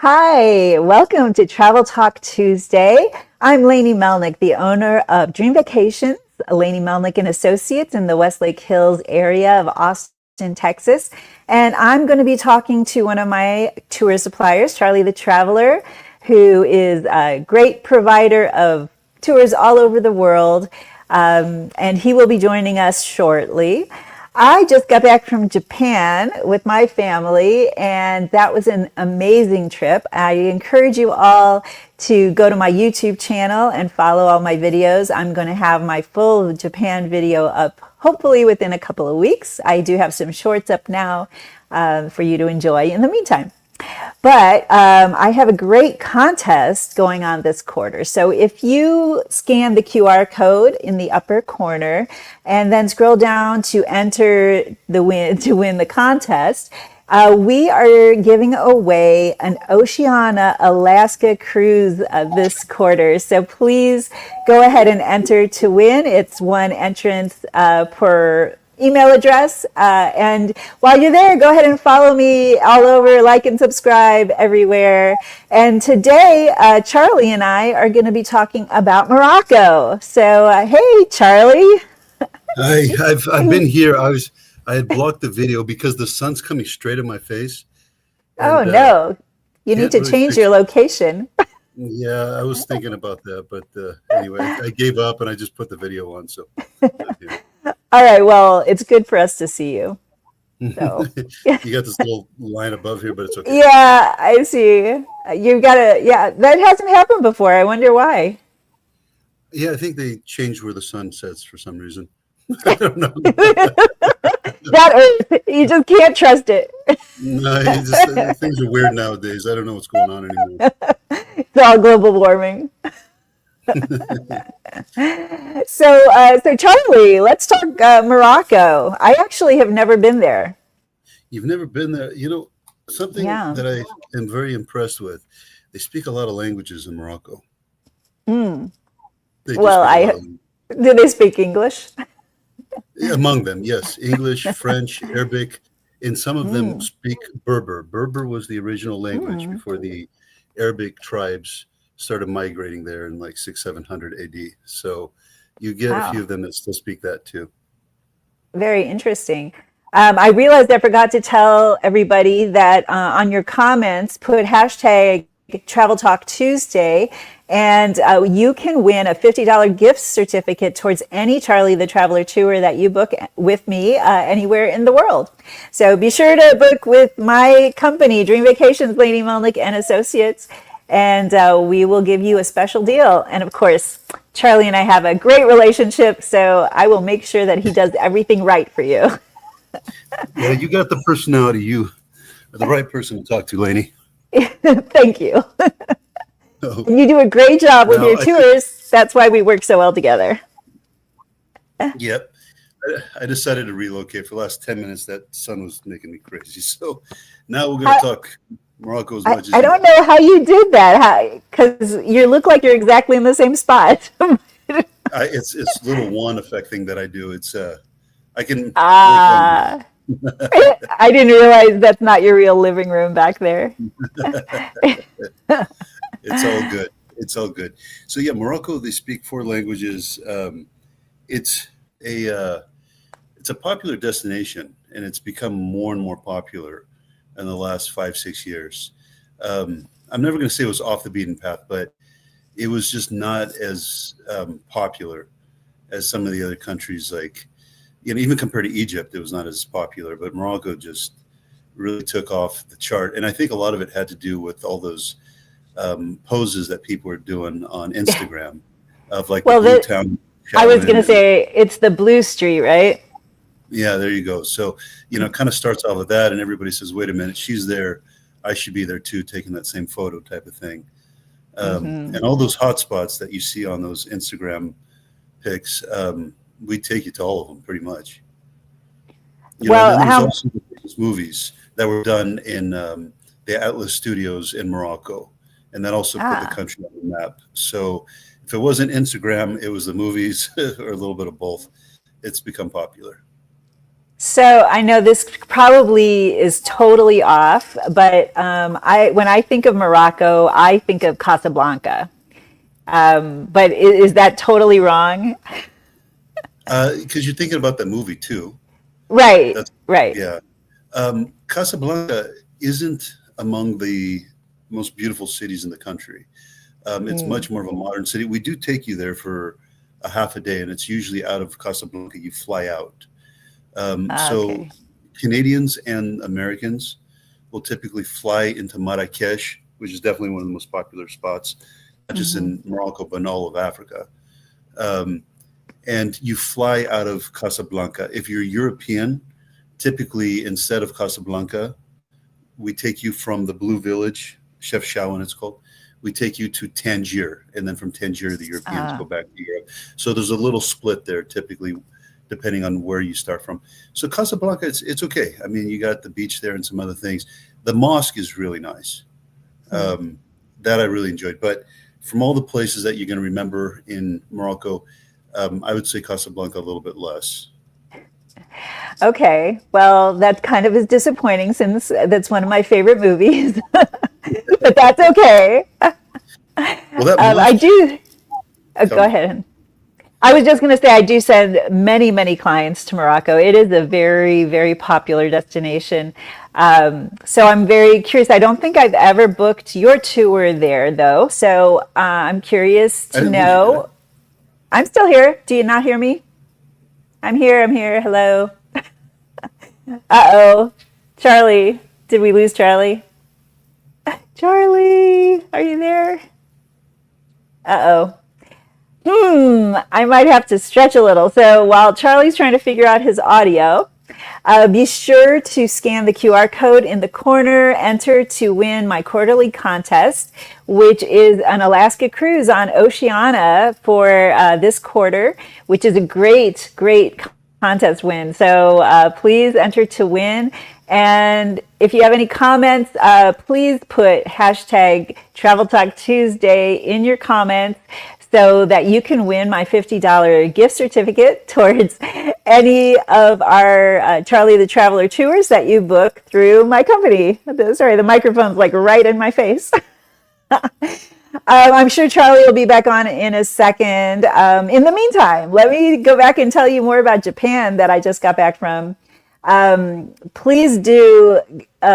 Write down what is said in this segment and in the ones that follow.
Hi, welcome to Travel Talk Tuesday. I'm Lainey Melnick, the owner of Dream Vacations, Lainey Melnick and Associates in the Westlake Hills area of Austin, Texas. And I'm going to be talking to one of my tour suppliers, Charlie the Traveler, who is a great provider of tours all over the world. And he will be joining us shortly. I just got back from Japan with my family, and that was an amazing trip. I encourage you all to go to my YouTube channel and follow all my videos. I'm going to have my full Japan video up hopefully within a couple of weeks. I do have some shorts up now for you to enjoy in the meantime. But I have a great contest going on this quarter. So if you scan the QR code in the upper corner and then scroll down to enter the win the contest, we are giving away an Oceania Alaska cruise this quarter. So please go ahead and enter to win. It's one entrance per email address. And while you're there, go ahead and follow me all over, like and subscribe everywhere. And today, Charlie and I are going to be talking about Morocco. So, hey, Charlie. Hi, I've been here. I had blocked the video because the sun's coming straight at my face. And, no, you need to really change your location. Yeah, I was thinking about that, but anyway, I gave up and I just put the video on. So. Yeah. All right, well, it's good for us to see you. So. You got this little line above here, but it's okay. Yeah, I see. You've got to, yeah, that hasn't happened before. I wonder why. Yeah, I think they changed where the sun sets for some reason. I don't know. That Earth, you just can't trust it. No, things are weird nowadays. I don't know what's going on anymore. It's all global warming. So Charlie, let's talk Morocco. I actually have never been there. You've never been there? You know, something that I am very impressed with, they speak a lot of languages in Morocco. Mm. Do they speak English? Among them, yes. English, French, Arabic, and some of them speak Berber. Berber was the original language before the Arabic tribes started migrating there in like 600-700 AD. So you get a few of them that still speak that too. Very interesting. I realized I forgot to tell everybody that on your comments, put hashtag Travel Talk Tuesday, and you can win a $50 gift certificate towards any Charlie the Traveler tour that you book with me anywhere in the world. So be sure to book with my company, Dream Vacations, Lainey Melnick and Associates, and we will give you a special deal. And of course, Charlie and I have a great relationship, so I will make sure that he does everything right for you. Yeah, you got the personality. You are the right person to talk to, Lainey. Thank you. You do a great job with your tours. That's why we work so well together. Yep. I decided to relocate. For the last 10 minutes, that sun was making me crazy. So now we're going to talk Morocco as much as I don't know how you did that, because you look like you're exactly in the same spot. It's little one effect thing that I do. It's I can. I didn't realize that's not your real living room back there. It's all good. It's all good. So yeah, Morocco, they speak 4 languages. It's a popular destination, and it's become more and more popular in the last 5-6 years. I'm never going to say it was off the beaten path, but it was just not as popular as some of the other countries. Like, even compared to Egypt, it was not as popular, but Morocco just really took off the chart. And I think a lot of it had to do with all those poses that people were doing on Instagram of like the Blue Town. I was going to say it's the Blue Street, right? Yeah, there you go. So, it kind of starts off with that, and everybody says, wait a minute, she's there, I should be there too, taking that same photo type of thing. And all those hot spots that you see on those Instagram pics, we take you to all of them pretty much. There's also these movies that were done in the Atlas Studios in Morocco, and that also put the country on the map. So if it wasn't Instagram, it was the movies or a little bit of both. It's become popular. So I know this probably is totally off, but I when I think of Morocco, I think of Casablanca. But is that totally wrong? Because you're thinking about that movie too. Right, That's right. yeah. Casablanca isn't among the most beautiful cities in the country. It's Mm. much more of a modern city. We do take you there for a half a day, and it's usually out of Casablanca. You fly out. So Okay. Canadians and Americans will typically fly into Marrakesh, which is definitely one of the most popular spots, not just Hmm. in Morocco, but in all of Africa. Um, and you fly out of Casablanca. If you're European, typically instead of Casablanca, we take you from the Blue Village, Chefchaouen it's called. We take you to Tangier, and then from Tangier, the Europeans go Uh, back to Europe. So there's a little split there, typically, depending on where you start from. So Casablanca, it's okay. I mean, you got the beach there and some other things. The mosque is really nice. mm. Um, that I really enjoyed. But from all the places that you're going to remember in Morocco, I would say Casablanca a little bit less. Okay. Well, that kind of is disappointing since that's one of my favorite movies, but that's okay. Well, that I mosque, do. tell Go me. ahead. I was just going to say, I do send many, many clients to Morocco. It is a very, very popular destination. So I'm very curious. I don't think I've ever booked your tour there, though. So I'm curious I to didn't lose you, did I? know. I'm still here. Do you not hear me? I'm here. I'm here. Hello. Uh-oh. Charlie. Did we lose Charlie? Charlie, are you there? Uh-oh. I might have to stretch a little. So while Charlie's trying to figure out his audio, be sure to scan the QR code in the corner, enter to win my quarterly contest, which is an Alaska cruise on Oceania for this quarter, which is a great, great contest win. So please enter to win. And if you have any comments, please put hashtag Travel Talk Tuesday in your comments so that you can win my $50 gift certificate towards any of our Charlie the Traveler tours that you book through my company. Sorry, the microphone's like right in my face. I'm sure Charlie will be back on in a second. In the meantime, let me go back and tell you more about Japan that I just got back from. Please do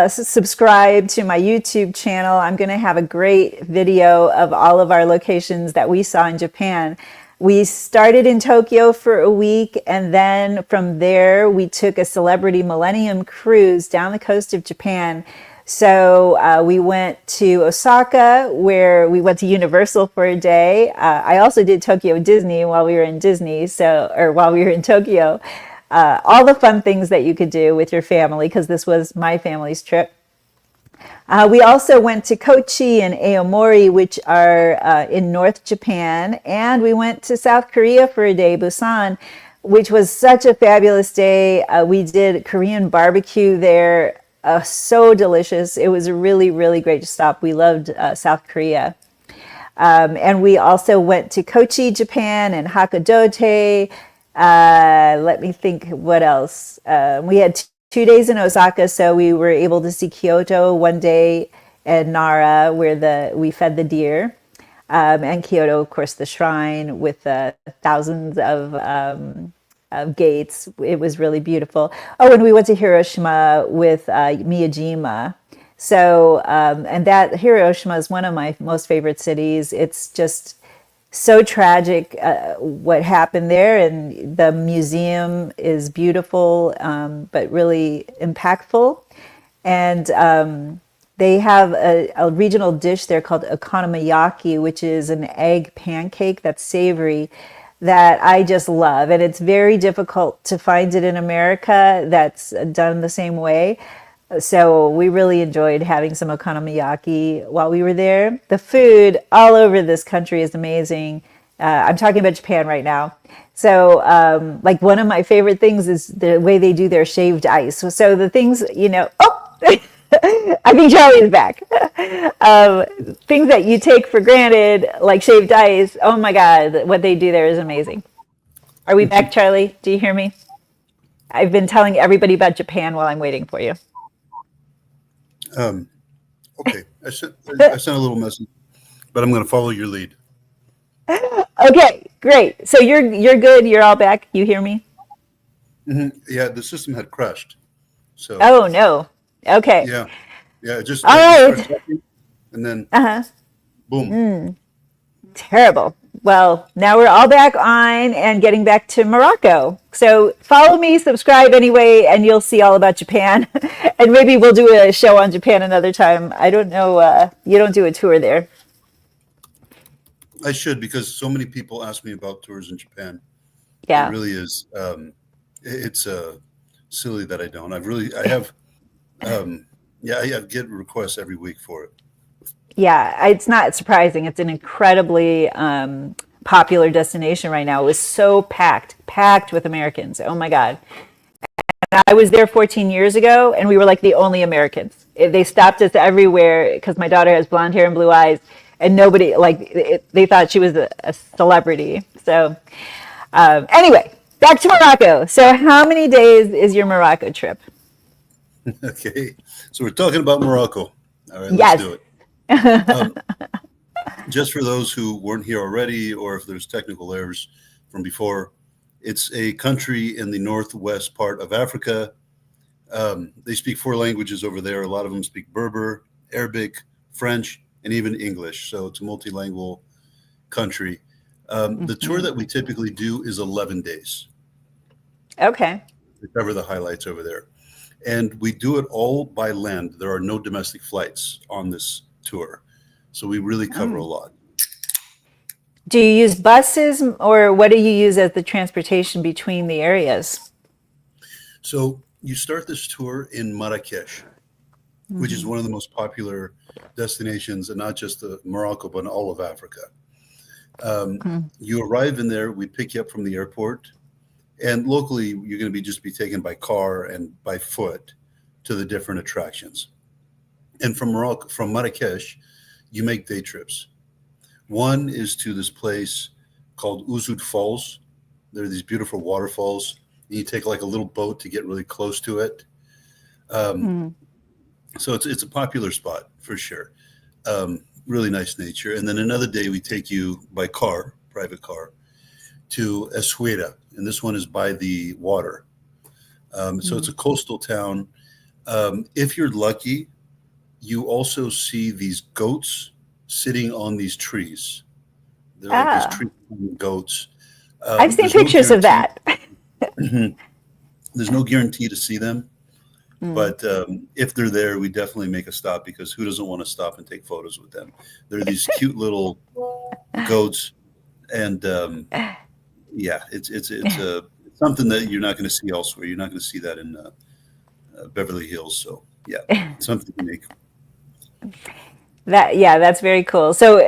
subscribe to my YouTube channel. I'm going to have a great video of all of our locations that we saw in Japan. We started in Tokyo for a week, and then from there, we took a Celebrity Millennium cruise down the coast of Japan. So we went to Osaka, where we went to Universal for a day. I also did Tokyo Disney while we were in Disney, or while we were in Tokyo. All the fun things that you could do with your family, because this was my family's trip. We also went to Kochi and Aomori, which are in North Japan, and we went to South Korea for a day, Busan, which was such a fabulous day. We did Korean barbecue there, so delicious. It was a really, really great stop. We loved South Korea. And we also went to Kochi, Japan, and Hakodate. Let me think what else. We had 2 days in Osaka, so we were able to see Kyoto one day and Nara, where we fed the deer. And Kyoto, of course, the shrine with thousands of gates. It was really beautiful. Oh, and we went to Hiroshima with Miyajima. So, and that Hiroshima is one of my most favorite cities. It's just so tragic what happened there, and the museum is beautiful, but really impactful. And they have a regional dish there called okonomiyaki, which is an egg pancake that's savory that I just love. And it's very difficult to find it in America that's done the same way. So we really enjoyed having some okonomiyaki while we were there. The food all over this country is amazing. I'm talking about Japan right now. So, like one of my favorite things is the way they do their shaved ice. So the things, oh, I think Charlie is back. Things that you take for granted, like shaved ice. Oh my God, what they do there is amazing. Are we back, Charlie? Do you hear me? I've been telling everybody about Japan while I'm waiting for you. Um, okay, I sent a little message, but I'm going to follow your lead. Okay, great. So you're good. You're all back. You hear me? Yeah, the system had crashed. So Oh no. Okay. yeah, yeah, just All like you start right. talking, and then Uh-huh. boom. Terrible. Well, now we're all back on and getting back to Morocco. So follow me, subscribe anyway, and you'll see all about Japan. And maybe we'll do a show on Japan another time. I don't know. You don't do a tour there. I should, because so many people ask me about tours in Japan. It Yeah. really is. It's silly that I don't. I have. Yeah, I get requests every week for it. Yeah, it's not surprising. It's an incredibly popular destination right now. It was so packed with Americans. Oh my God. I was there 14 years ago, and we were like the only Americans. They stopped us everywhere because my daughter has blonde hair and blue eyes, and nobody they thought she was a celebrity. So anyway, back to Morocco. So how many days is your Morocco trip? Okay, so we're talking about Morocco. All right, let's Yes. do it. Um, just for those who weren't here already, or if there's technical errors from before, it's a country in the northwest part of Africa. They speak four languages over there. A lot of them speak Berber, Arabic, French, and even English. So it's a multilingual country. The tour that we typically do is 11 days Okay. to cover the highlights over there. And we do it all by land. There are no domestic flights on this tour. So we really cover a lot. Do you use buses, or what do you use as the transportation between the areas? So you start this tour in Marrakesh, which is one of the most popular destinations, and not just Morocco, but in all of Africa. You arrive in there, we pick you up from the airport, and locally you're going to just be taken by car and by foot to the different attractions. And from Marrakesh, you make day trips. One is to this place called Ouzoud Falls. There are these beautiful waterfalls. You take like a little boat to get really close to it. So it's a popular spot for sure. Really nice nature. And then another day we take you by car, private car, to Essaouira, and this one is by the water. So it's a coastal town. If you're lucky, you also see these goats sitting on these trees. They're like these Ah, tree goats. I've seen There's no pictures of guarantee. that. There's no guarantee to see them, but if they're there, we definitely make a stop, because who doesn't want to stop and take photos with them? They're these cute little goats, and yeah, it's something that you're not going to see elsewhere. You're not going to see that in Beverly Hills. So yeah, something unique. That's very cool. So,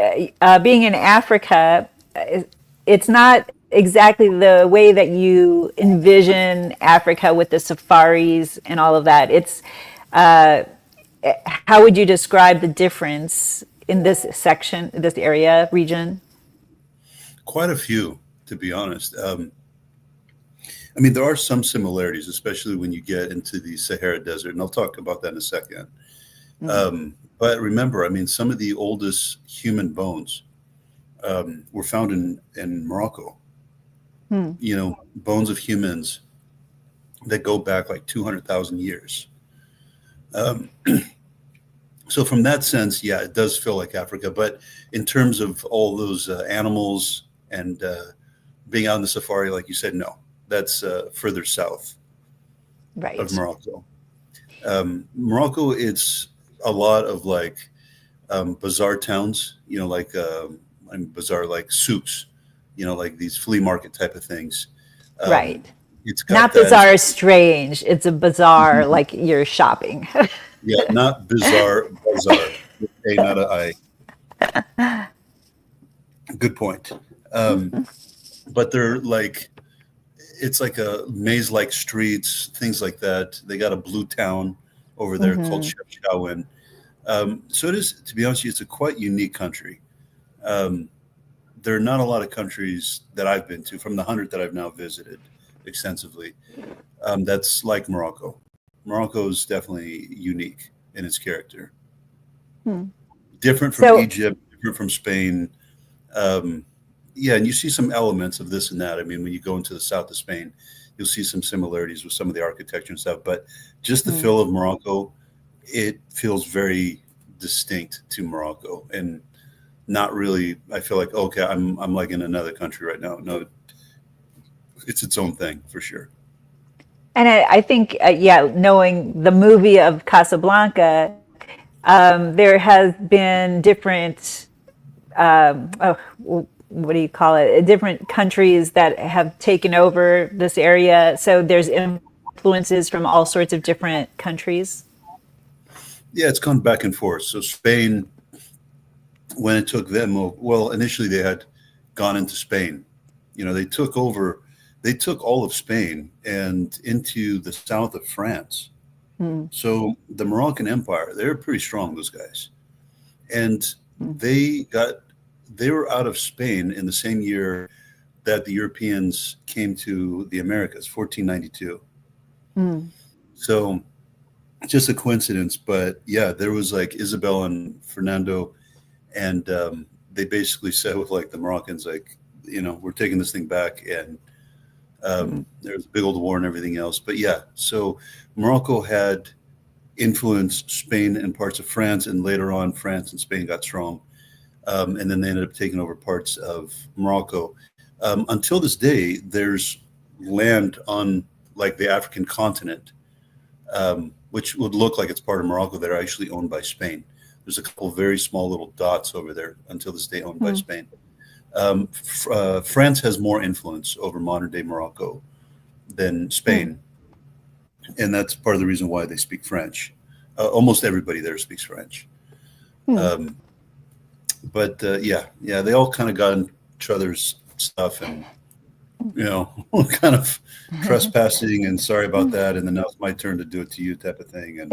being in Africa, it's not exactly the way that you envision Africa with the safaris and all of that. It's how would you describe the difference in this section, this area, region? Quite a few, to be honest. I mean, there are some similarities, especially when you get into the Sahara Desert, and I'll talk about that in a second. But remember, I mean, some of the oldest human bones were found in Morocco. You know, bones of humans that go back like 200,000 years. Um, so from that sense, yeah, it does feel like Africa. But in terms of all those animals and being out in the safari, like you said, no, that's further south of Right. Morocco. Morocco, it's a lot of like bazaar towns, you know, like bazaar, like souks, you know, like these flea market type of things. Um, Right. it's got Not that. bizarre strange. It's a bazaar like you're shopping. Yeah, not bizarre, bazaar. A, not a I. Good point. But they're like, it's like a maze-like streets, things like that. They got a blue town over there called Chefchaouen. So it is, to be honest with you, it's a quite unique country. Um, there are not a lot of countries that I've been to from the 100 that I've now visited extensively. That's like Morocco. Morocco is definitely unique in its character. Hmm. Different from So, Egypt, different from Spain. Um, yeah, and you see some elements of this and that. I mean, when you go into the south of Spain, you'll see some similarities with some of the architecture and stuff. But just the hmm. feel of Morocco, it feels very distinct to Morocco, and not really. I feel like okay, I'm like in another country right now. No, it's its own thing for sure. And I think, yeah, knowing the movie of Casablanca, there has been different, oh, what do you call it? Different countries that have taken over this area. So there's influences from all sorts of different countries. Yeah, it's gone back and forth. So Spain, when it took them, well, initially they had gone into Spain. You know, they took over, they took all of Spain and into the south of France. Hmm. So the Moroccan Empire, they're pretty strong, those guys. And Hmm. they got, they were out of Spain in the same year that the Europeans came to the Americas, 1492. Hmm. So just a coincidence, but yeah, there was like Isabel and Fernando, and they basically said with like the Moroccans, like, you know, we're taking this thing back, and Hmm. there was a big old war and everything else. But yeah, so Morocco had influenced Spain and parts of France, and later on, France and Spain got strong, and then they ended up taking over parts of Morocco. Until this day, there's land on like the African continent, which would look like it's part of Morocco, that are actually owned by Spain. There's a couple of very small little dots over there until this day owned by Hmm. Spain. France has more influence over modern day Morocco than Hmm. Spain, and that's part of the reason why they speak French. Almost everybody there speaks French. Hmm. Um, but yeah, yeah, they all kind of got in each other's stuff, and you know, kind of trespassing and sorry about that, and then now it's my turn to do it to you type of thing. And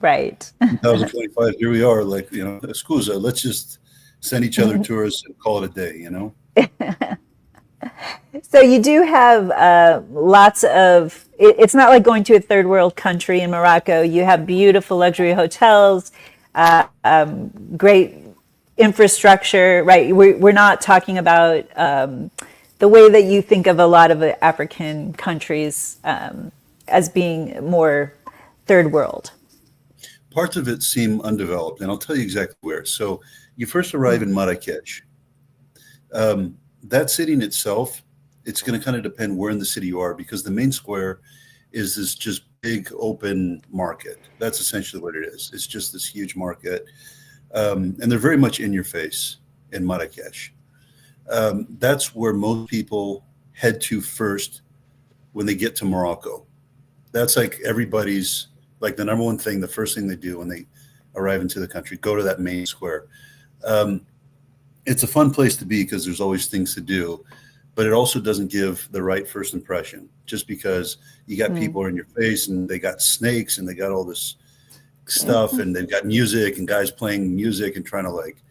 Right. 2025, here we are, like, you know, scusa, let's just send each other tours and call it a day, you know? So you do have lots of. It's not like going to a third world country in Morocco. You have beautiful luxury hotels, great infrastructure, right? We're not talking about the way that you think of a lot of the African countries as being more third world. Parts of it seem undeveloped, and I'll tell you exactly where. So you first arrive Mm, in Marrakesh. That city in itself, it's going to kind of depend where in the city you are, because the main square is this just big open market. That's essentially what it is. It's just this huge market. And they're very much in your face in Marrakesh. That's where most people head to first when they get to Morocco. That's like everybody's, like the number one thing, the first thing they do when they arrive into the country, go to that main square. Um, it's a fun place to be because there's always things to do, but it also doesn't give the right first impression, just because you got mm, people in your face and they got snakes and they got all this stuff and they've got music and guys playing music and trying to, like,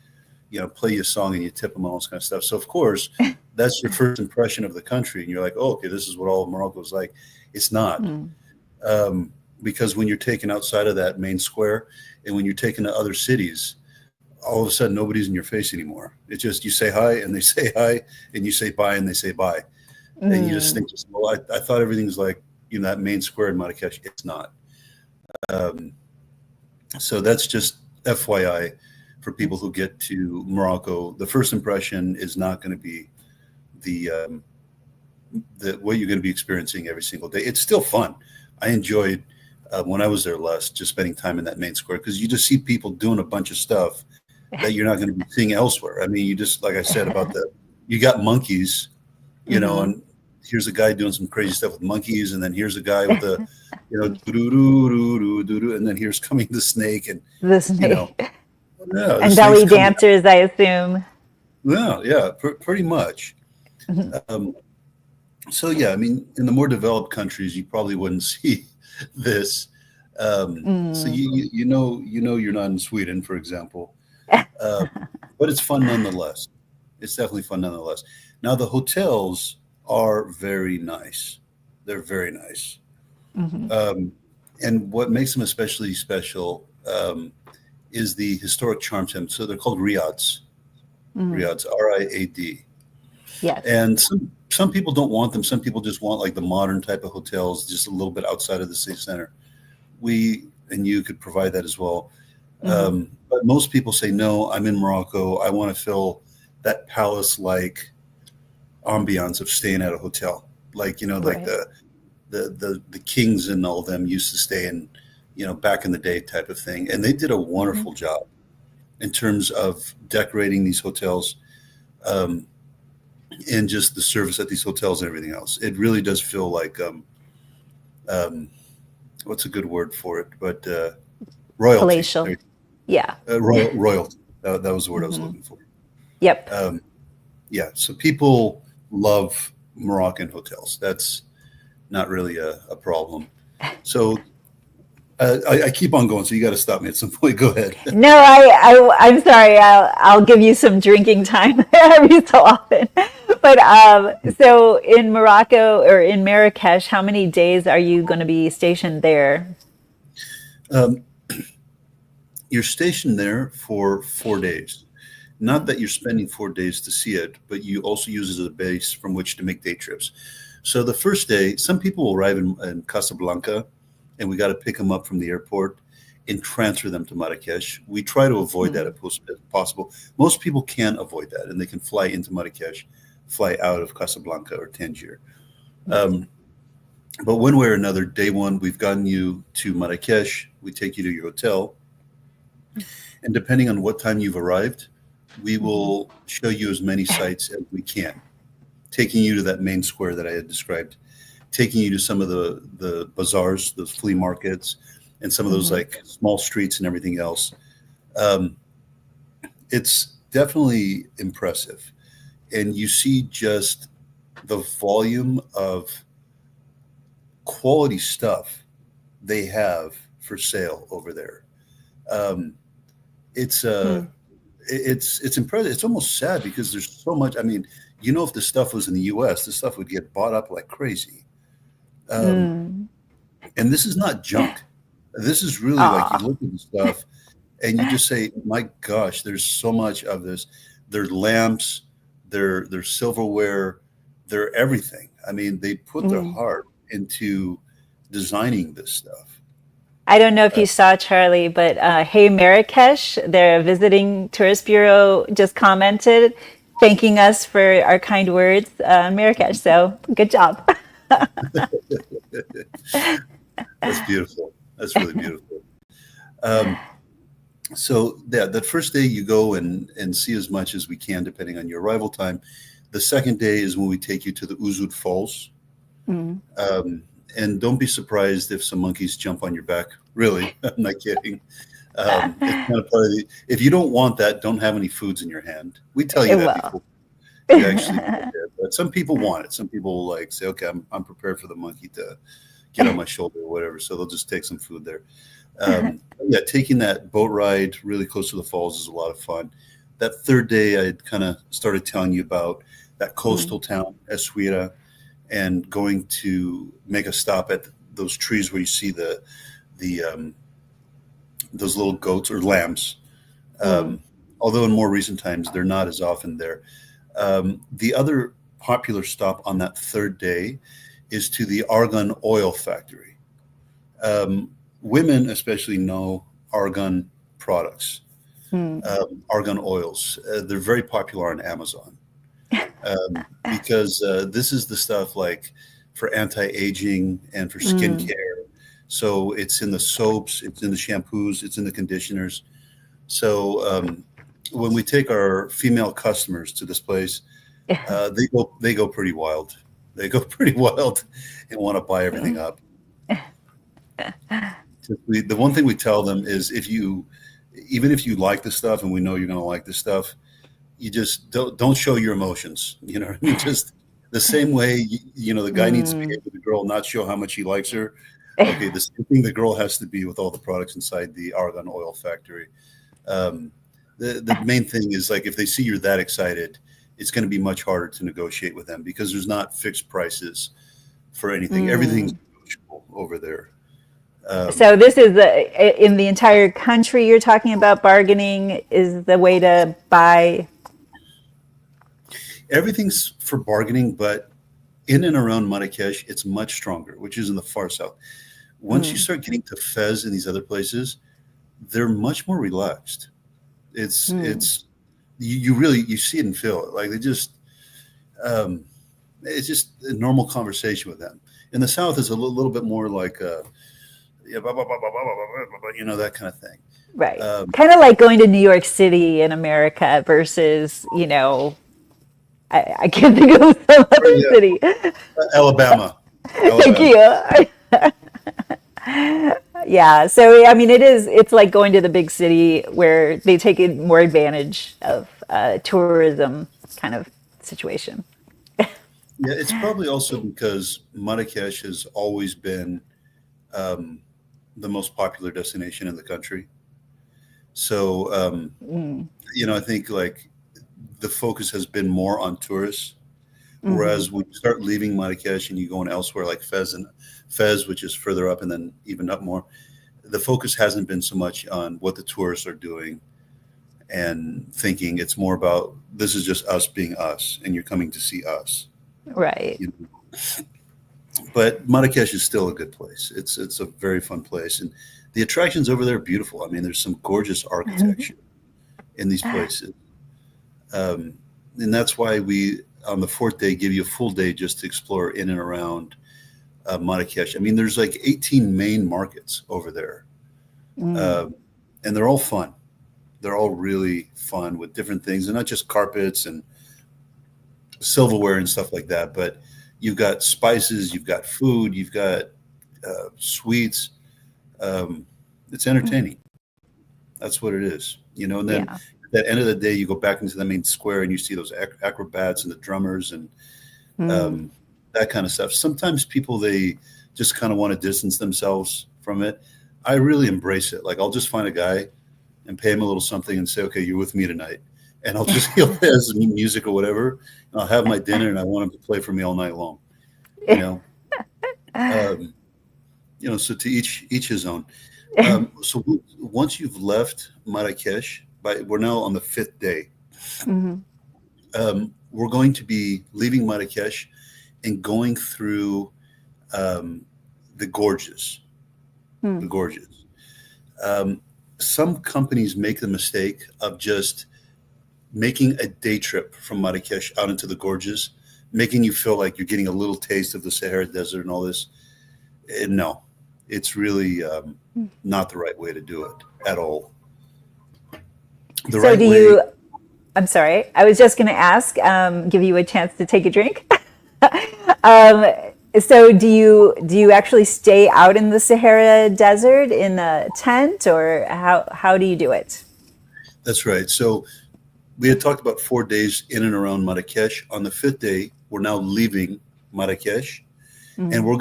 you know, play you a song and you tip them, all this kind of stuff. So of course that's your first impression of the country, and you're like, oh, okay, this is what all of Morocco is like. It's not. mm, Because when you're taken outside of that main square and when you're taken to other cities, all of a sudden nobody's in your face anymore. It's just you say hi and they say hi, and you say bye and they say bye, and you just mm. think, well, I thought everything's like, you know, that main square in Marrakesh. It's not. Um, so that's just FYI for people who get to Morocco. The first impression is not going to be the what you're going to be experiencing every single day. It's still fun. I enjoyed when I was there last, just spending time in that main square, because you just see people doing a bunch of stuff that you're not going to be seeing elsewhere. I mean, you just, like I said about you got monkeys, you know, Hmm. and here's a guy doing some crazy stuff with monkeys, and then here's a guy with a, you know, doo-doo-doo-doo-doo-doo, and then here's coming the snake, and The you know, snake yeah, the and snake's belly coming out. dancers, I assume. Yeah, yeah, pretty much. Mhm. Um, so yeah, I mean, in the more developed countries, you probably wouldn't see this. So Mm. you know you're not in Sweden, for example, um, but it's fun nonetheless. It's definitely fun nonetheless. Now the hotels are very nice. They're very nice. Hmm. Um, and what makes them especially special is the historic charm to them. So they're called riads, Hmm. riads, RIAD. Yes. And some people don't want them. Some people just want like the modern type of hotels, just a little bit outside of the city center. We and you could provide that as well. Hmm. But most people say, no, I'm in Morocco. I want to feel that palace-like ambiance of staying at a hotel. Like, like Right. the kings and all of them used to stay in, back in the day type of thing. And they did a Hmm. wonderful job in terms of decorating these hotels, um, and just the service at these hotels and everything else. It really does feel like, um, what's a good word for it? But royalty. Palatial. Yeah. Royalty. That was the word I was Hmm. looking for. Yep. Um, yeah. So people love Moroccan hotels. That's not really a problem. So I keep on going. So you got to stop me at some point. Go ahead. No, I'm sorry. I'll give you some drinking time every so often. But so in Morocco or in Marrakesh, how many days are you going to be stationed there? Um, you're stationed there for 4 days. Not Mm, that you're spending 4 days to see it, but you also use it as a base from which to make day trips. So the first day, some people will arrive in Casablanca, and we got to pick them up from the airport and transfer them to Marrakesh. We try to avoid that mm, if possible. Most people can avoid that, and they can fly into Marrakesh, fly out of Casablanca or Tangier. yes. Um, but one way or another, day one, we've gotten you to Marrakesh. We take you to your hotel, and depending on what time you've arrived, we Hmm. will show you as many sites as we can, taking you to that main square that I had described, taking you to some of the bazaars, those flea markets, and some of those Hmm. like small streets and everything else. Um, it's definitely impressive, and you see just the volume of quality stuff they have for sale over there. Um, it's Hmm. it's impressive. It's almost sad because there's so much. I mean, if the stuff was in the U.S., this stuff would get bought up like crazy. Um, Mm. and this is not junk. This is really like you Aw. look at the stuff and you just say, "My gosh, there's so much of this." Their lamps, their silverware, their everything. I mean, they put their Mm. heart into designing this stuff. I don't know if Uh, you saw Charlie, but Hey Marrakesh, their visiting tourist bureau just commented thanking us for our kind words on Marrakesh. So good job. that's beautiful. That's really beautiful. Um, So yeah, that first day you go and see as much as we can, depending on your arrival time. The second day is when we take you to the Uzud Falls, Mm. um, and don't be surprised if some monkeys jump on your back. Really, I'm not kidding. It's kind of part of the. If you don't want that, don't have any foods in your hand. We tell you that Well. before you actually get there. But some people want it. Some people like say, okay, I'm prepared for the monkey to get on my shoulder or whatever. So they'll just take some food there. Yeah, taking that boat ride really close to the falls is a lot of fun. That third day, I kind of started telling you about that Mm. coastal town, Essaouira, and going to make a stop at those trees where you see the those little goats or lambs. Mm. Um, although in more recent times, they're not as often there. The other popular stop on that third day is to the argan oil factory. Um, Women especially know argan products, Mm. argan oils. They're very popular on Amazon, because this is the stuff like for anti-aging and for Mm. skincare. So it's in the soaps, it's in the shampoos, it's in the conditioners. So when we take our female customers to this place, they go pretty wild. They go pretty wild and want to buy everything up. The one thing we tell them is even if you like the stuff and we know you're going to like the stuff, you just don't show your emotions. You know what I mean? Just the same way, the guy needs to behave Mm. with the girl, not show how much he likes her. Okay, the same thing the girl has to be with all the products inside the argan oil factory. Um, the main thing is like if they see you're that excited, it's going to be much harder to negotiate with them because there's not fixed prices. for anything. Everything's Mm. negotiable over there. Um, So this is in the entire country you're talking about bargaining is the way to buy. Everything's for bargaining, but in and around Marrakesh, it's much stronger, which is in the far south. Once you Mm, start getting to Fez and these other places, they're much more relaxed. mm, It's you really you see it and feel it. Like they just um, it's just a normal conversation with them. In the south, is a little bit more like yeah, blah, blah, blah, blah, blah, blah, blah, blah, that kind of thing. right. Um, Kind of like going to New York City in America versus, I can't think of some or, other yeah, city. Alabama, Thank Alabama. you. Yeah, so I mean, it's like going to the big city where they take more advantage of tourism kind of situation. Yeah, it's probably also because Marrakesh has always been um, the most popular destination in the country. So, Mm, I think like the focus has been more on tourists. hmm. Whereas when you start leaving Marrakesh and you going elsewhere like Fez, which is further up and then even up more, the focus hasn't been so much on what the tourists are doing and thinking. It's more about this is just us being us, and you're coming to see us. Right. You know? But Marrakesh is still a good place. It's a very fun place, and the attractions over there are beautiful. I mean, there's some gorgeous architecture in these places, um, and that's why we on the fourth day give you a full day just to explore in and around Marrakesh. I mean, there's like 18 main markets over there, Mm, um, and they're all fun. They're all really fun with different things, and not just carpets and silverware and stuff like that. But you've got spices, you've got food, you've got sweets. Um, it's entertaining. That's what it is, And then yeah. at the end of the day, you go back into the main square and you see those acrobats and the drummers and Mm. um, that kind of stuff. Sometimes people they just kind of want to distance themselves from it. I really embrace it. Like I'll just find a guy and pay him a little something and say, "Okay, you're with me tonight," and I'll just he'll play his music or whatever. And I'll have my dinner and I want him to play for me all night long. You know, um, So to each his own. So once you've left Marrakesh, we're now on the fifth day. Hmm. We're going to be leaving Marrakesh and going through um, the gorges. The Mm. gorges. Um, some companies make the mistake of just making a day trip from Marrakesh out into the gorges, making you feel like you're getting a little taste of the Sahara Desert and all this. And no, it's really not the right way to do it at all. The So right do way, you, I'm sorry, I was just going to ask, give you a chance to take a drink. um, so do you actually stay out in the Sahara Desert in a tent, or how do you do it? that's right. So we had talked about 4 days in and around Marrakesh. On the fifth day, we're now leaving Marrakesh, and Mm, we're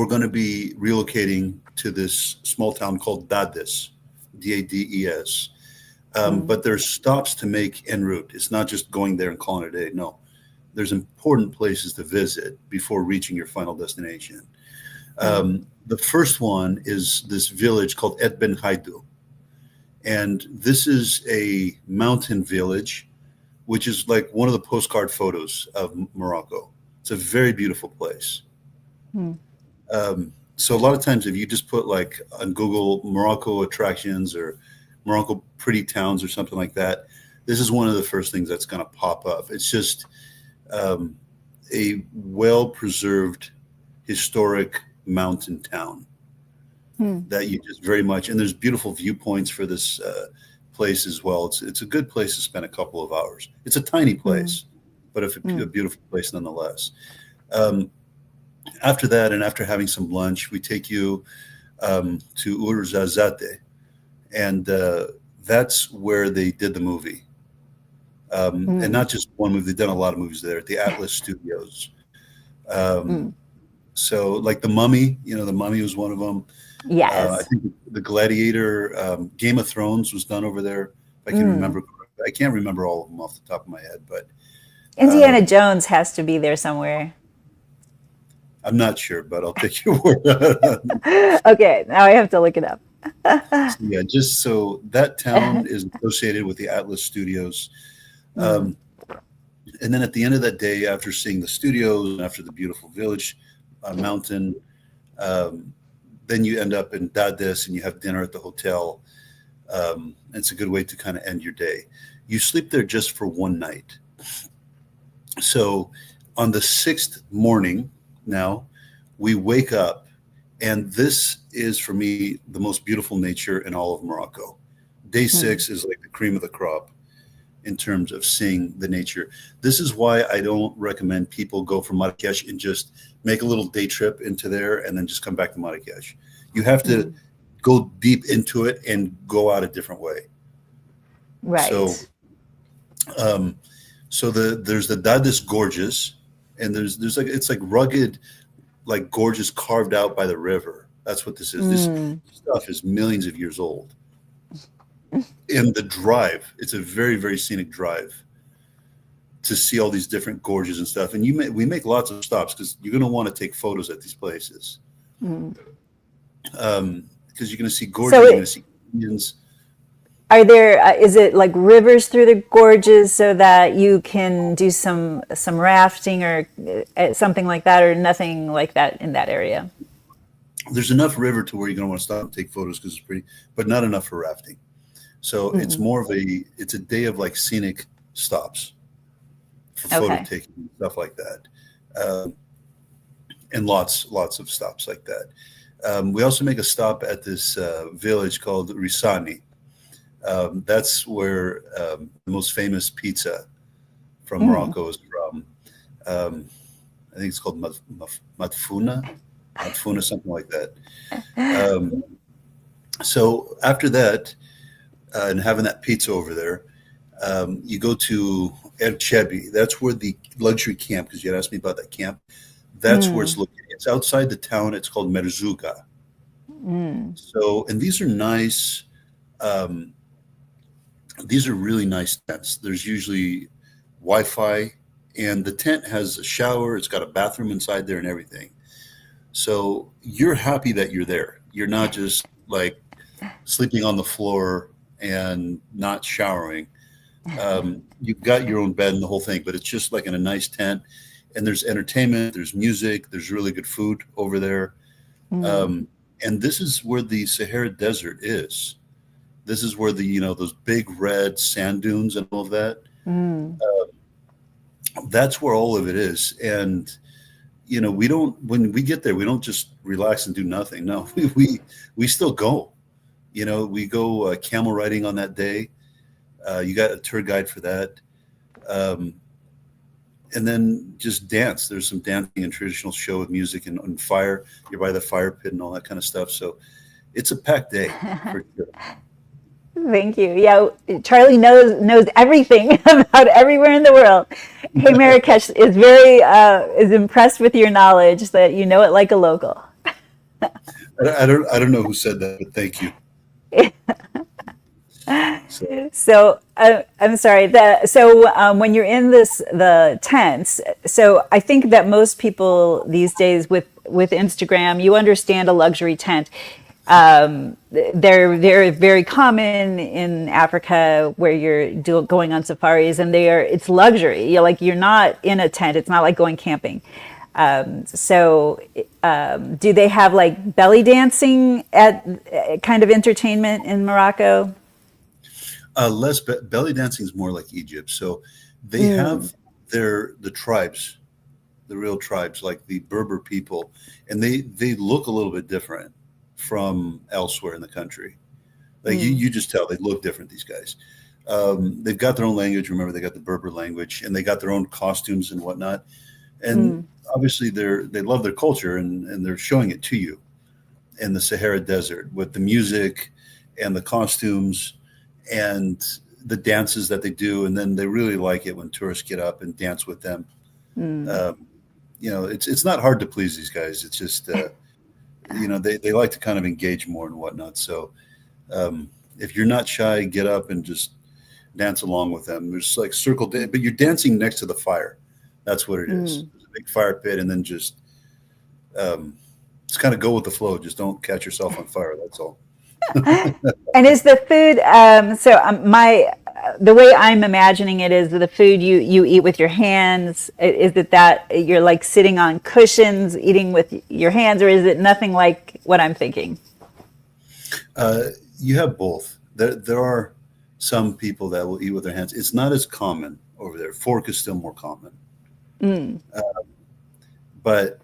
going to be relocating to this small town called Dades, Dades. mm, But there's stops to make en route. It's not just going there and calling it a day. No, there's important places to visit before reaching your final destination. mm, The first one is this village called Et Ben Haidu. And this is a mountain village, which is like one of the postcard photos of Morocco. It's a very beautiful place. mm, So a lot of times, if you just put like on Google Morocco attractions or Morocco pretty towns or something like that, this is one of the first things that's going to pop up. It's just um, a well preserved historic mountain town mm, that you just very much, and there's beautiful viewpoints for this place as well. It's a good place to spend a couple of hours. It's a tiny mm, place, but a mm, beautiful place nonetheless. Um, After that, and after having some lunch, we take you to Urzazate, and that's where they did the movie. And mm, not just one movie; they've done a lot of movies there at the Atlas Studios. Um, mm. so, like the Mummy, the Mummy was one of them. I Yes. think the Gladiator, Game of Thrones was done over there. If I can Mm. remember correctly. I can't remember all of them off the top of my head, but Indiana um, Jones has to be there somewhere. I'm not sure, but I'll take your word on it. Okay, now I have to look it up. So, yeah, just so that town is associated with the Atlas Studios. Mm, Um, and then at the end of that day, after seeing the studios and after the beautiful village, mountain, um, then you end up in Dades and you have dinner at the hotel. It's a good way to kind of end your day. You sleep there just for one night. So on the sixth morning, now we wake up, and this is for me the most beautiful nature in all of Morocco. Day mm, six is like the cream of the crop in terms of seeing the nature. This is why I don't recommend people go from Marrakesh and just make a little day trip into there and then just come back to Marrakesh. You have to mm. go deep into it and go out a different way. So, Right. um, so there's the Dades gorges, and there's like it's like rugged, like gorges carved out by the river. That's what this is. This Mm. stuff is millions of years old. And the drive, it's a very very scenic drive to see all these different gorges and stuff. And we make lots of stops because you're going to want to take photos at these places. Mm. Because you're going to see gorges, So you're going to it, see canyons. are there, is it like rivers through the gorges so that you can do some rafting or something like that, or nothing like that in that area? There's enough river to where you're going to want to stop and take photos because it's pretty, but not enough for rafting. So it's Mm. more of it's a day of like scenic stops for photo Okay. taking and stuff like that. Um, and lots of stops like that. We also make a stop at this village called Risani. That's where the most famous pizza from Mm. Morocco is from. Um, I think it's called Madfuna, something like that. Um, so after that, and having that pizza over there, you go to El Chebi. That's where the luxury camp, because you had asked me about that camp. That's where it's Mm. located. It's outside the town. It's called Merzuga. Mm. So, and these are nice. Um, these are really nice tents. There's usually Wi-Fi, and the tent has a shower. It's got a bathroom inside there and everything. So you're happy that you're there. You're not just like sleeping on the floor and not showering. You've got your own bed and the whole thing, but it's just like in a nice tent. And there's entertainment, there's music, there's really good food over there. Mm. Um, and this is where the Sahara Desert is. This is where those big red sand dunes and all of that. Mm. That's where all of it is. And we don't when we get there, we don't just relax and do nothing. No, we still go. We go camel riding on that day. You got a tour guide for that. Um, and then just dance. There's some dancing and traditional show with music and fire. You're by the fire pit and all that kind of stuff. So it's a packed day for sure. Thank you. Yeah, Charlie knows everything about everywhere in the world. Hey, Marrakesh is impressed with your knowledge that you know it like a local. I don't know who said that, but thank you. So So I'm sorry. When you're in the tents, so I think that most people these days with Instagram, you understand a luxury tent. They're very common in Africa where going on safaris, and it's luxury. You're not in a tent. It's not like going camping. So, do they have like belly dancing at kind of entertainment in Morocco? less belly dancing is more like Egypt. So they Mm, have the tribes, the real tribes, like the Berber people, and they look a little bit different from elsewhere in the country. Like you, mm, you just tell they look different. These guys, they've got their own language. Remember, they got the Berber language, and they got their own costumes and whatnot. And mm, obviously, they love their culture, and they're showing it to you in the Sahara Desert with the music and the costumes and the dances that they do. And then they really like it when tourists get up and dance with them. mm. Um, it's not hard to please these guys. It's just they like to kind of engage more and whatnot. So if you're not shy, get up and just dance along with them. There's like but you're dancing next to the fire. That's what it is. Mm. There's a big fire pit, and then just Just kind of go with the flow. Just don't catch yourself on fire. That's all. And is the food my the way I'm imagining it is the food you eat with your hands? Is it that you're like sitting on cushions eating with your hands, or is it nothing like what I'm thinking? You have both. There are some people that will eat with their hands. It's not as common over there. Fork is still more common. Mm. But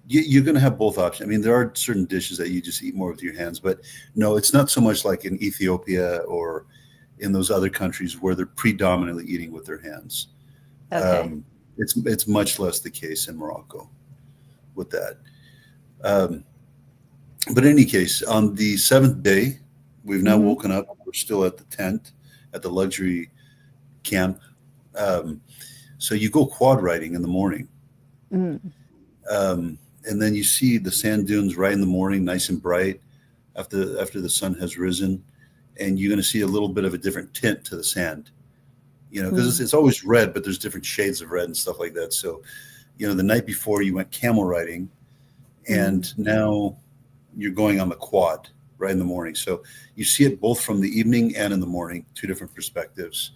you're going to have both options. I mean, there are certain dishes that you just eat more with your hands, but no, it's not so much like in Ethiopia or in those other countries where they're predominantly eating with their hands. Okay. It's much less the case in Morocco with that. Um, but in any case, on the seventh day, we've now Hmm. woken up. We're still at the tent, at the luxury camp. Um, so you go quad riding in the morning. Mm. And then you see the sand dunes right in the morning, nice and bright after the sun has risen. And you're going to see a little bit of a different tint to the sand, because Mm. it's always red, but there's different shades of red and stuff like that. So, the night before you went camel riding, Mm. and now you're going on the quad right in the morning. So you see it both from the evening and in the morning, two different perspectives.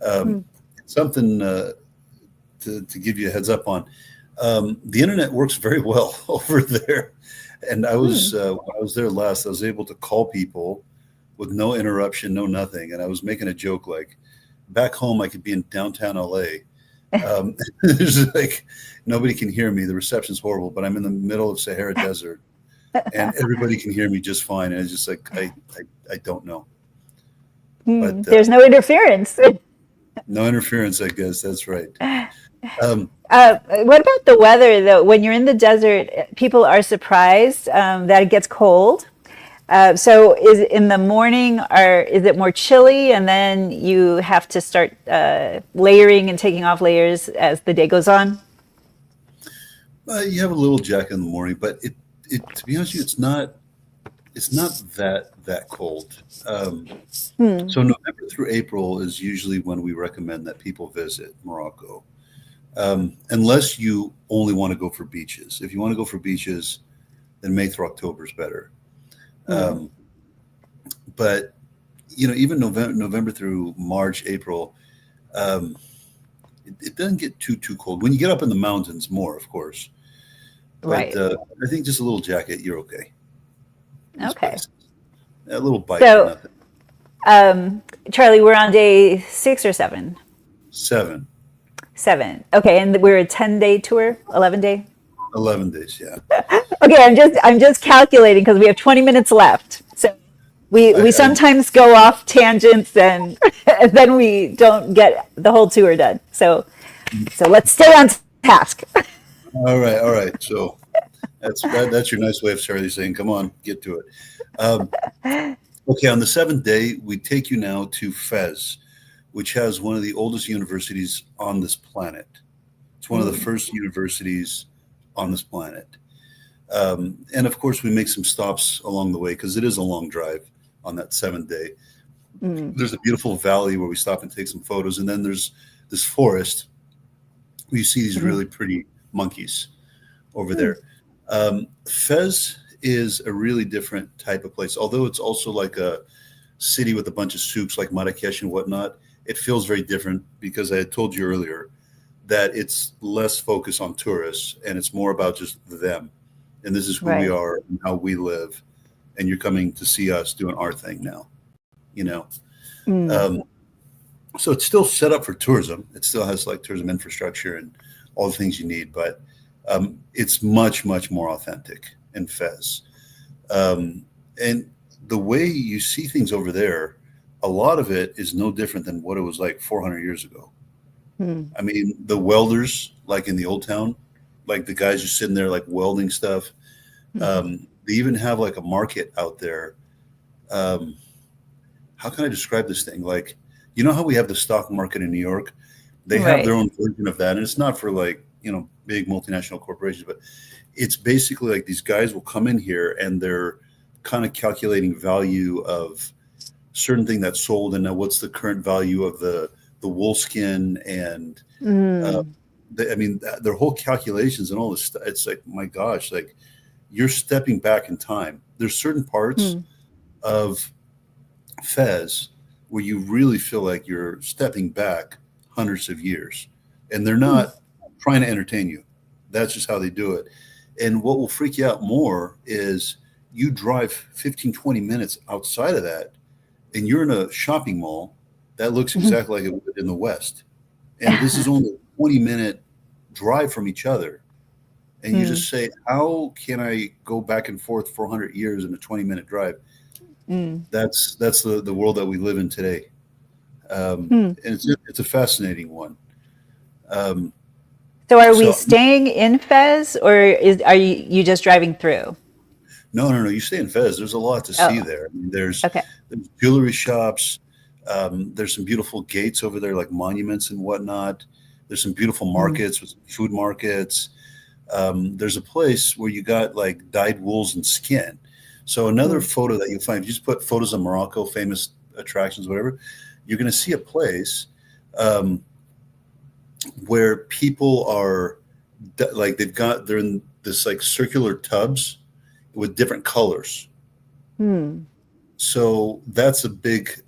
Um, Mm. Something to give you a heads up on. The internet works very well over there. And Mm. when I was there last, I was able to call people with no interruption, no nothing. And I was making a joke like, back home, I could be in downtown LA. There's like nobody can hear me. The reception's horrible, but I'm in the middle of Sahara Desert, and everybody can hear me just fine. And it's just like I don't know, but Mm. There's no interference. no interference. I guess that's right. Um, What about the weather, though? When you're in the desert, people are surprised that it gets cold. So is it in the morning, or is it more chilly, and then you have to start layering and taking off layers as the day goes on? you have a little jacket in the morning, but it to be honest with you, it's not that cold. Hmm. So November through April is usually when we recommend that people visit Morocco. Unless you only want to go for beaches. If you want to go for beaches, then May through October is better. Hmm. Um, but even November through March, April, um, it doesn't get too cold. When you get up in the mountains, more of course. But Right. I think just a little jacket, you're okay. These Okay. places, a little bite, but So, nothing. um, Charlie, we're on day 6 or 7. 7, 7. Okay, and we're a 10-day tour, 11-day. 11 days, yeah. Okay, I'm just calculating because we have 20 minutes left. So we I sometimes go off tangents and, and then we don't get the whole tour done. So let's stay on task. all right. So that's your nice way of Charlie saying, "Come on, get to it." Um, okay, on the seventh day, we take you now to Fez, which has one of the oldest universities on this planet. It's one of the Mm. first universities on this planet. And of course, we make some stops along the way because it is a long drive on that seventh day. Mm. There's a beautiful valley where we stop and take some photos. And then there's this forest where you see these Mhm. really pretty monkeys over Mm. there. Fez is a really different type of place. Although it's also like a city with a bunch of souks like Marrakesh and whatnot, it feels very different because I had told you earlier that it's less focused on tourists and it's more about just them. And this is who we Right. are and how we live. And you're coming to see us doing our thing now, you know. Mm. Um, so it's still set up for tourism. It still has like tourism infrastructure and all the things you need, but it's much more authentic in Fez. And the way you see things over there, a lot of it is no different than what it was like 400 years ago. Mm. I mean, the welders, like in the old town, like the guys just sitting there like welding stuff. Mhm. They even have like a market out there. Um, how can I describe this thing? Like, how we have the stock market in New York? They have their Right. own version of that. And it's not for like, big multinational corporations, but it's basically like these guys will come in here and they're kind of calculating value of certain thing that's sold and now what's the current value of the wool skin and uh, Mm. I mean, their whole calculations and all this stuff. It's like, my gosh, like you're stepping back in time. There's certain parts Mm. of Fez where you really feel like you're stepping back hundreds of years, and they're Mm. not trying to entertain you. That's just how they do it. And what will freak you out more is you drive 15, 20 minutes outside of that, and you're in a shopping mall that looks exactly like it would in the West. And this is only a 20-minute drive from each other. And you Mm. just say, how can I go back and forth 400 years in a 20-minute drive? Mm. That's the world that we live in today. Mm. And it's a fascinating one. Um, So are we so staying in Fez, or are you just driving through? no. You stay in Fez. There's a lot to see Oh, there. I mean, okay. there's jewelry shops. There's some beautiful gates over there, like monuments and whatnot. There's some beautiful Mm. markets with food markets. There's a place where you got like dyed wools and skin. So another Mm. photo that you'll find, if you just put photos of Morocco, famous attractions, whatever, you're going to see a place um, where people are like they're in this like circular tubs with different colors. Mm. So that's a big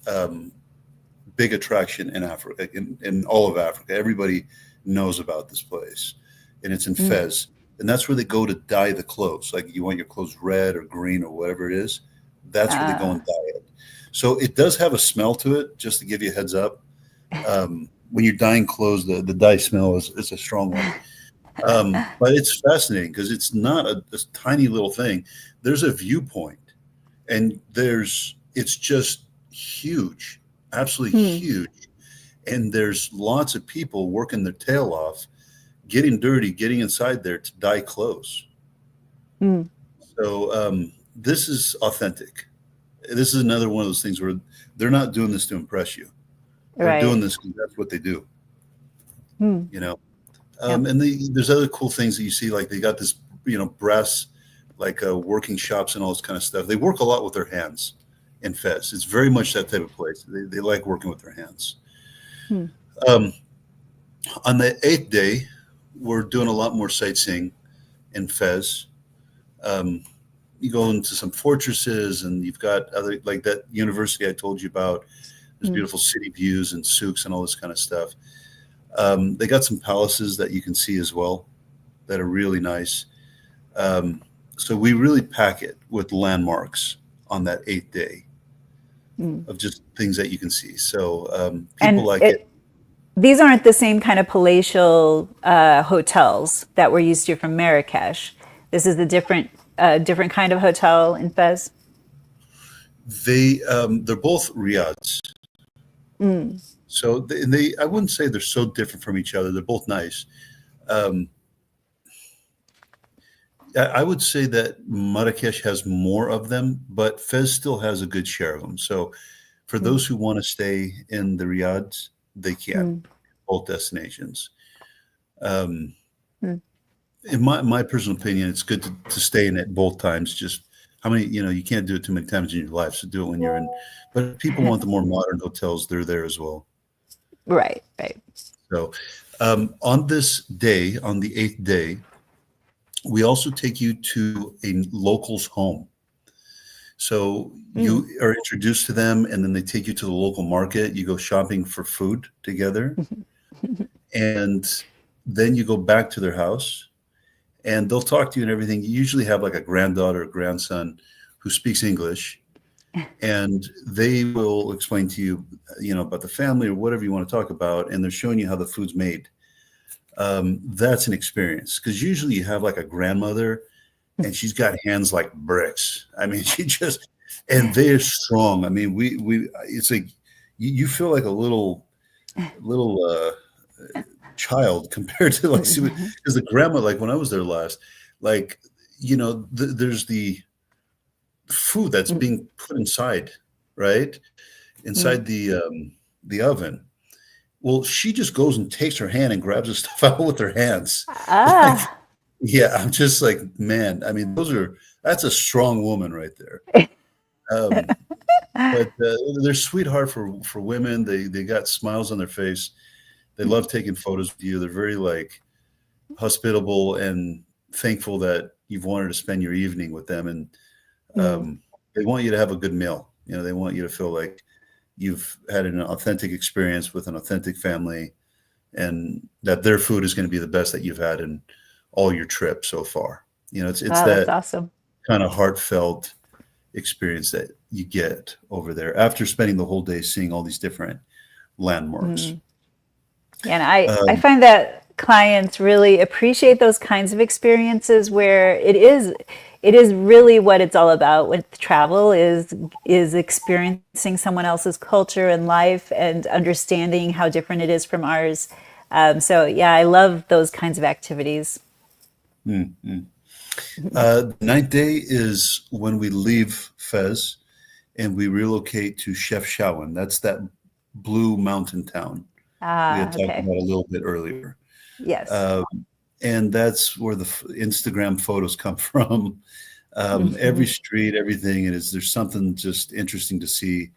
attraction in Africa, in all of Africa. Everybody knows about this place, and it's in Mm. Fez, and that's where they go to dye the clothes. Like you want your clothes red or green or whatever it is, that's where they go and Ah. dye it. So it does have a smell to it. Just to give you a heads up, when you're dyeing clothes, the dye smell is a strong one. But it's fascinating because it's not a tiny little thing. There's a viewpoint, and it's just huge, absolutely Mm. huge. And there's lots of people working their tail off, getting dirty, getting inside there to dye clothes. Mm. So this is authentic. This is another one of those things where they're not doing this to impress you. They're doing Right. this because that's what they do, Mm. you know. Yep. And there's other cool things that you see, like they got this, brass, like working shops and all this kind of stuff. They work a lot with their hands in Fez. It's very much that type of place. They like working with their hands. Mm. Um, on the eighth day, we're doing a lot more sightseeing in Fez. Um, you go into some fortresses, and you've got other like that university I told you about. There's Mm. beautiful city views and souks and all this kind of stuff. They got some palaces that you can see as well that are really nice. Um, so we really pack it with landmarks on that eighth day Mm. of just things that you can see. So people And like it. these aren't the same kind of palatial hotels that we're used to from Marrakesh. This is a different kind of hotel in Fez. They're both riads. Mm. So I wouldn't say they're so different from each other. They're both nice. Um, I would say that Marrakesh has more of them, but Fez still has a good share of them. So for Mm. those who want to stay in the riads, they can, Mm. both destinations. Um, Mm. in my personal opinion, it's good to stay in it both times. Just how many, you can't do it too many times in your life. So do it when you're in. But if people want the more modern hotels, they're there as well. Right, right. So on this day, on the eighth day, we also take you to a local's home. So Mm. you are introduced to them, and then they take you to the local market. You go shopping for food together, and then you go back to their house, and they'll talk to you and everything. You usually have like a granddaughter or grandson who speaks English, and they will explain to you, about the family or whatever you want to talk about, and they're showing you how the food's made. That's an experience because usually you have like a grandmother, and she's got hands like bricks. I mean, and they're strong. I mean, it's like you feel like a little child compared to like, because the grandma, like when I was there last, like, there's the food that's Mm. being put inside, right? Mm. Inside the oven. Well, she just goes and takes her hand and grabs the stuff out with her hands. Like, Ah. yeah, I'm just like, man, I mean, that's a strong woman right there. Um, but they're sweetheart for women. They got smiles on their face. They love taking photos with you. They're very like hospitable and thankful that you've wanted to spend your evening with them, and Mm. um, they want you to have a good meal. They want you to feel like you've had an authentic experience with an authentic family, and that their food is going to be the best that you've had in all your trip so far. It's Wow, that's that awesome. kind of heartfelt experience that you get over there after spending the whole day seeing all these different landmarks. Mm. Yeah, and I Um, find that clients really appreciate those kinds of experiences where it is really what it's all about with travel is experiencing someone else's culture and life and understanding how different it is from ours. So yeah, I love those kinds of activities. mm, mm. The ninth day is when we leave Fez and we relocate to Chefchaouen. That's that blue mountain town we had Ah, talked okay. about a little bit earlier. Yes. Um, and that's where the Instagram photos come from. Every street, everything, there's something just interesting to see.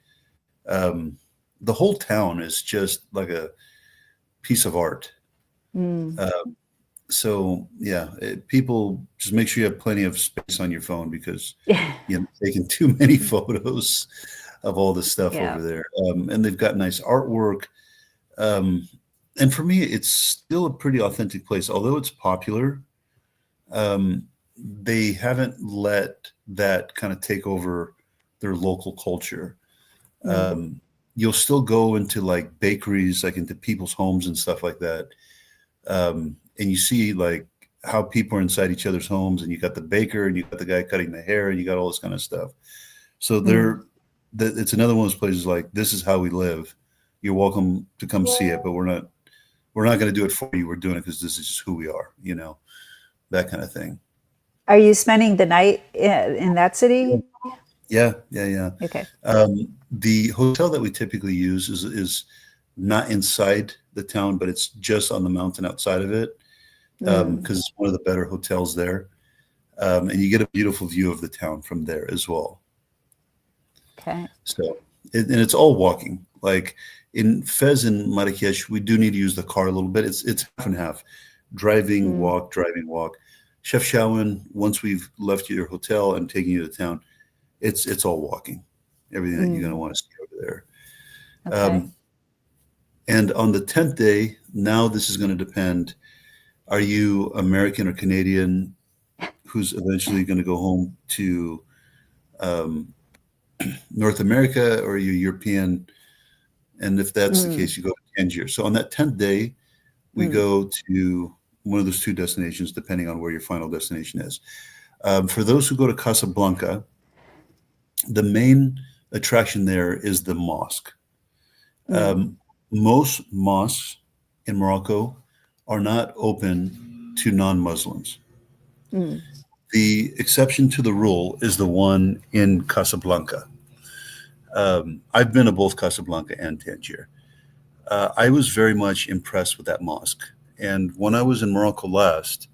Um, the whole town is just like a piece of art. Mm. Uh, so yeah, people just make sure you have plenty of space on your phone because taking too many photos of all this stuff Yeah. over there. And they've got nice artwork. Um, and for me, it's still a pretty authentic place, although it's popular. They haven't let that kind of take over their local culture. Mm. You'll still go into like bakeries, like into people's homes and stuff like that. And you see like how people are inside each other's homes, and you got the baker and you got the guy cutting the hair and you got all this kind of stuff. So Mm. it's another one of those places like this is how we live. You're welcome to come see it, but we're not going to do it for you. We're doing it because this is just who we are, that kind of thing. Are you spending the night in that city? Yeah, yeah, yeah. Okay. The hotel that we typically use is not inside the town, but it's just on the mountain outside of it Mm. because it's one of the better hotels there, and you get a beautiful view of the town from there as well. Okay. So, and it's all walking. Like in Fez and Marrakesh, we do need to use the car a little bit. It's half and half, driving, Mm. walk, driving, walk. Chef Shawan, once we've left your hotel and taken you to town, it's all walking. Everything that you're going to Mm. want to see over there. Okay. Um, and on the 10th day, now this is going to depend. Are you American or Canadian who's eventually going to go home to um, North America, or are you European? And if that's the Mm. case, you go to Tangier. So on that 10th day, we Mm. go to one of those two destinations, depending on where your final destination is. For those who go to Casablanca, the main attraction there is the mosque. Mm. Um, most mosques in Morocco are not open to non-Muslims. Mm. The exception to the rule is the one in Casablanca. I've been to both Casablanca and Tangier. I was very much impressed with that mosque. And when I was in Morocco last,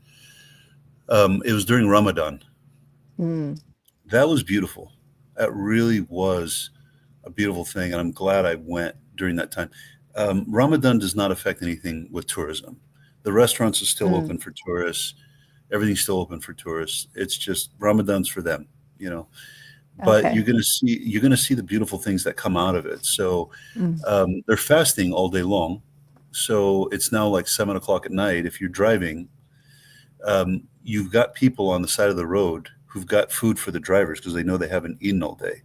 it was during Ramadan. Mm. That was beautiful. That really was a beautiful thing. And I'm glad I went during that time. Ramadan does not affect anything with tourism. The restaurants are still Mm. open for tourists. Everything's still open for tourists. It's just Ramadan's for them, you know. But Okay. you're gonna see the beautiful things that come out of it. So Mm. they're fasting all day long. So it's now like 7 o'clock at night. If you're driving, you've got people on the side of the road who've got food for the drivers because they know they haven't eaten all day.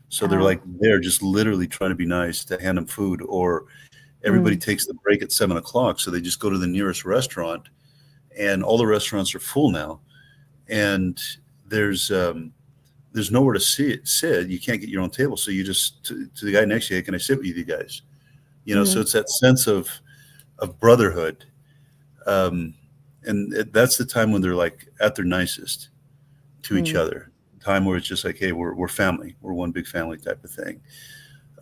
So they're Oh. like they're just literally trying to be nice to hand them food, or everybody Mm. takes the break at 7 o'clock, so they just go to the nearest restaurant, and all the restaurants are full now, and there's um, there's nowhere to sit. You can't get your own table, so you just to the guy next to you, hey, can I sit with you guys? So Mm. it's that sense of brotherhood, um, and that's the time when they're like at their nicest to each Mm. other. Time where it's just like, hey, we're family, we're one big family type of thing.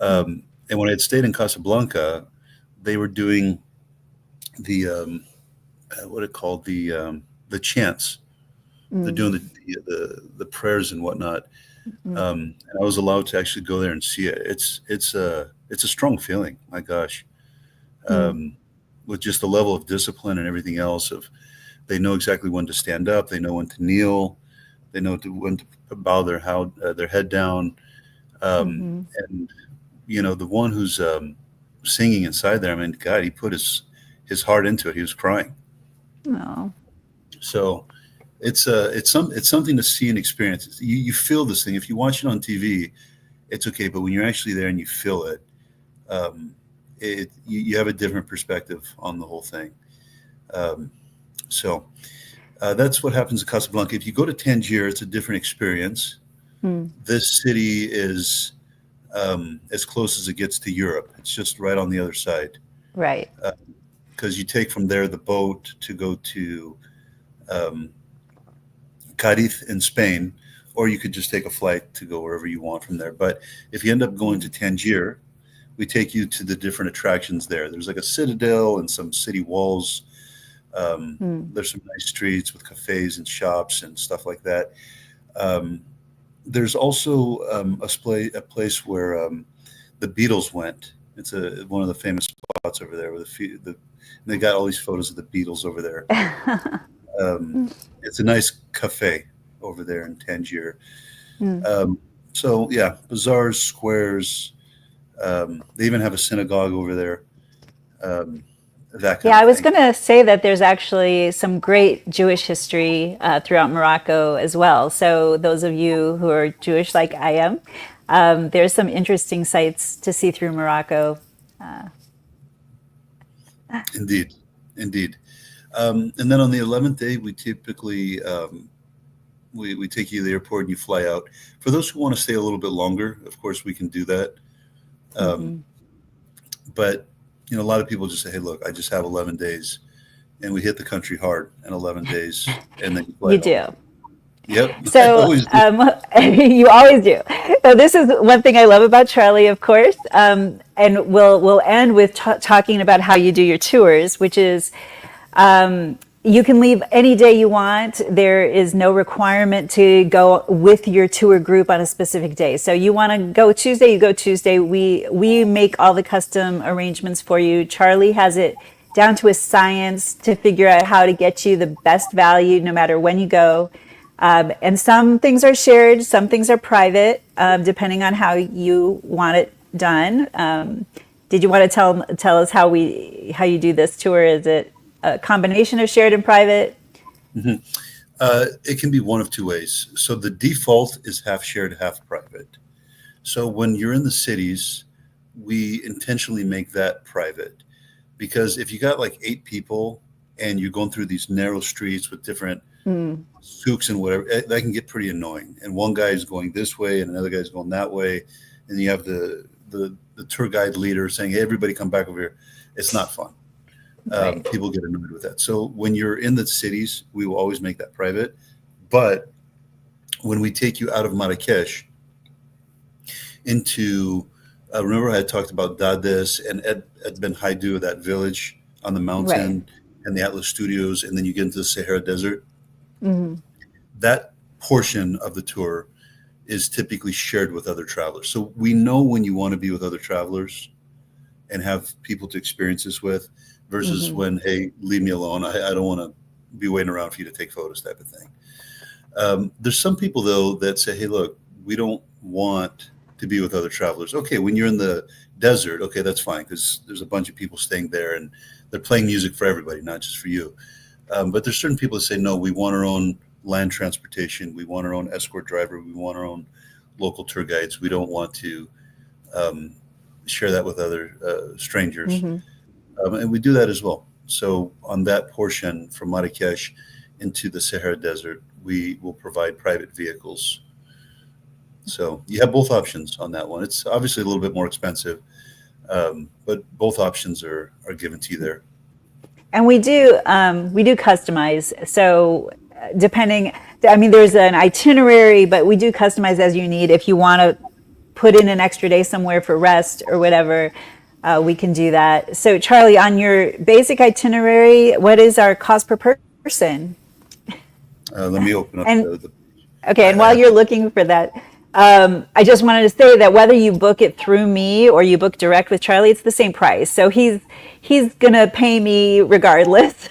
Mm. And when I had stayed in Casablanca, they were doing the what it called the chants. They're Mm. doing the prayers and whatnot. Mm. And I was allowed to actually go there and see it. It's a strong feeling. My gosh, Mm. with just the level of discipline and everything else of They know exactly when to stand up. They know when to kneel. They know when to bow their head down. Mm-hmm. And the one who's singing inside there, I mean, God, he put his heart into it. He was crying. Oh, So it's something to see and experience. You feel this thing. If you watch it on TV, it's okay. But when you're actually there and you feel it, you have a different perspective on the whole thing. Um, so that's what happens in Casablanca. If you go to Tangier, it's a different experience. hmm. This city is as close as it gets to Europe. It's just right on the other side. Right. Because you take from there the boat to go to um, Cadiz in Spain, or you could just take a flight to go wherever you want from there. But if you end up going to Tangier, we take you to the different attractions there. There's like a citadel and some city walls. Hmm. There's some nice streets with cafes and shops and stuff like that. Um, there's also a place where the Beatles went. It's one of the famous spots over there. Where and they got all these photos of the Beatles over there. Um, it's a nice cafe over there in Tangier. Hmm. So yeah, bazaars, squares. They even have a synagogue over there. Um, that kind Yeah, of I was thing. going to say that there's actually some great Jewish history throughout Morocco as well. So those of you who are Jewish like I am, there's some interesting sights to see through Morocco. Indeed, indeed. And then on the 11th day, we typically we take you to the airport and you fly out. For those who want to stay a little bit longer, of course, we can do that. Um, Hmm. but a lot of people just say, "Hey, look, I just have 11 days," and we hit the country hard in 11 days, and then you fly You home. do. Yep, I So always do. you always do. So this is one thing I love about Charlie, of course, and we'll end with talking about how you do your tours, which is you can leave any day you want. There is no requirement to go with your tour group on a specific day. So you want to go Tuesday, you go Tuesday. We make all the custom arrangements for you. Charlie has it down to a science to figure out how to get you the best value no matter when you go. And some things are shared, some things are private, depending on how you want it done. Did you want to tell us how you do this tour? Is it a combination of shared and private? Mhm. It can be one of two ways. So the default is half shared, half private. So when you're in the cities, we intentionally make that private because if you got like 8 people and you're going through these narrow streets with different Mm, souks and whatever, that can get pretty annoying. And one guy is going this way and another guy is going that way, and you have the tour guide leader saying, "Hey, everybody, come back over here." It's not fun. right. People get annoyed with that. So when you're in the cities, we will always make that private. But when we take you out of Marrakesh into, remember I had talked about Dades and Ed Ben Haidu, that village on the Right. mountain, and the Atlas Studios, and then you get into the Sahara Desert. Hmm. That portion of the tour is typically shared with other travelers. So we know when you want to be with other travelers and have people to experience this with versus Hmm. when, hey, leave me alone. I don't want to be waiting around for you to take photos type of thing. There's some people, though, that say, hey, look, we don't want to be with other travelers. Okay, when you're in the desert, okay, that's fine because there's a bunch of people staying there and they're playing music for everybody, not just for you. But there's certain people that say, no, we want our own land transportation. We want our own escort driver. We want our own local tour guides. We don't want to um, share that with other strangers. Hmm. And we do that as well. So on that portion from Marrakesh into the Sahara Desert, we will provide private vehicles. So you have both options on that one. It's obviously a little bit more expensive, but both options are given to you there. And we do customize. So depending, I mean, there's an itinerary, but we do customize as you need. If you want to put in an extra day somewhere for rest or whatever, we can do that. So Charlie, on your basic itinerary, what is our cost per person? Let me open up And the okay, and I while have you're looking for that, I just wanted to say that whether you book it through me or you book direct with Charlie, it's the same price. So he's gonna pay me regardless.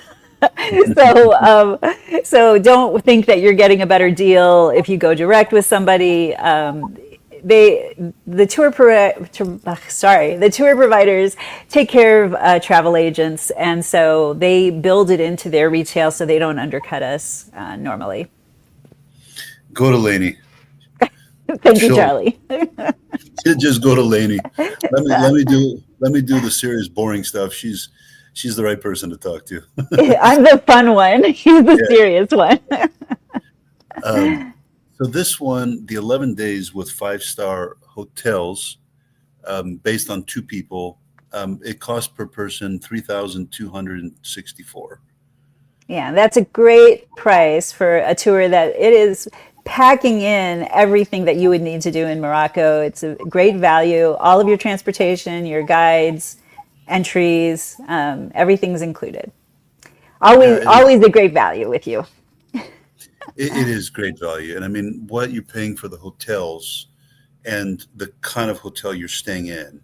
So, so don't think that you're getting a better deal if you go direct with somebody. The tour providers take care of travel agents, and so they build it into their retail so they don't undercut us normally. Go to Lainey. Thank you, She'll Charlie. just go to Lainey. Let me do the serious boring stuff. She's the right person to talk to. I'm the fun one. He's the Yeah. serious one. So this one, the 11 days with 5-star hotels, based on two people, it costs per person 3,264. Yeah, that's a great price for a tour that it is packing in everything that you would need to do in Morocco. It's a great value. All of your transportation, your guides, entries, everything's included. Yeah, Always, always a great value with you. it is great value, and I mean, what you're paying for the hotels and the kind of hotel you're staying in,